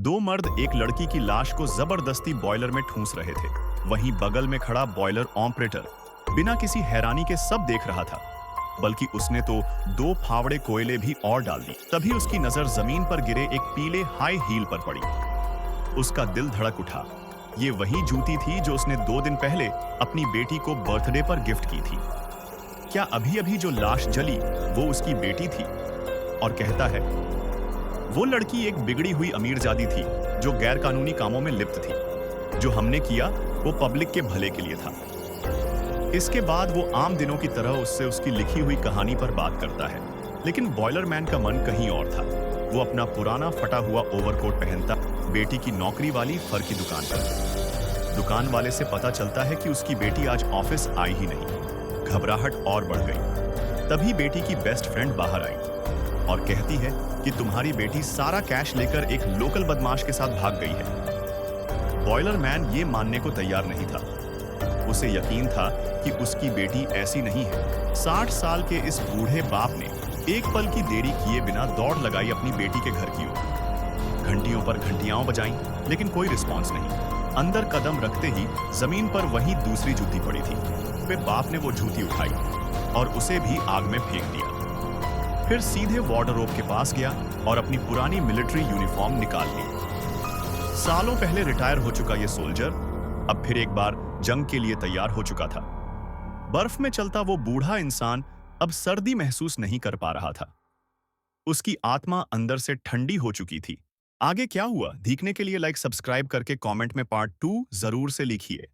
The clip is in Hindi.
दो मर्द एक लड़की की लाश को जबरदस्ती बॉयलर में ठूंस रहे थे। वहीं बगल में खड़ा बॉयलर ऑपरेटर बिना किसी हैरानी के सब देख रहा था, बल्कि उसने तो दो फावड़े कोयले भी और डाल दी। तभी उसकी नजर जमीन पर गिरे एक पीले हाई हील पर पड़ी। उसका दिल धड़क उठा। ये वही जूती थी जो उसने 2 दिन पहले अपनी बेटी को बर्थडे पर गिफ्ट की थी। क्या अभी अभी जो लाश जली वो उसकी बेटी थी? और कहता है, वो लड़की एक बिगड़ी हुई अमीरजादी थी जो गैर कानूनी कामों में लिप्त थी। जो हमने किया वो पब्लिक के भले के लिए था। इसके बाद वो आम दिनों की तरह उससे उसकी लिखी हुई कहानी पर बात करता है, लेकिन बॉयलर मैन का मन कहीं और था। वो अपना पुराना फटा हुआ ओवरकोट पहनता बेटी की नौकरी वाली फर की दुकान पर। दुकान वाले से पता चलता है कि उसकी बेटी आज ऑफिस आई ही नहीं। घबराहट और बढ़ गई। तभी बेटी की बेस्ट फ्रेंड बाहर आई और कहती है कि तुम्हारी बेटी सारा कैश लेकर एक लोकल बदमाश के साथ भाग गई है। बॉयलर मैन ये मानने को तैयार नहीं था। उसे यकीन था कि उसकी बेटी ऐसी नहीं है। 60 साल के इस बूढ़े बाप ने एक पल की देरी किए बिना दौड़ लगाई अपनी बेटी के घर की ओर। घंटियों पर घंटियां बजाईं, लेकिन कोई रिस्पॉन्स नहीं। अंदर कदम रखते ही जमीन पर वही दूसरी जूती पड़ी थी। वे बाप ने वो जूती उठाई और उसे भी आग में फेंक दिया। फिर सीधे वार्डरोब के पास गया और अपनी पुरानी मिलिट्री यूनिफॉर्म निकाल ली। सालों पहले रिटायर हो चुका ये सोल्जर अब फिर एक बार जंग के लिए तैयार हो चुका था। बर्फ में चलता वो बूढ़ा इंसान अब सर्दी महसूस नहीं कर पा रहा था। उसकी आत्मा अंदर से ठंडी हो चुकी थी। आगे क्या हुआ देखने के लिए लाइक सब्सक्राइब करके कमेंट में पार्ट 2 जरूर से लिखिए।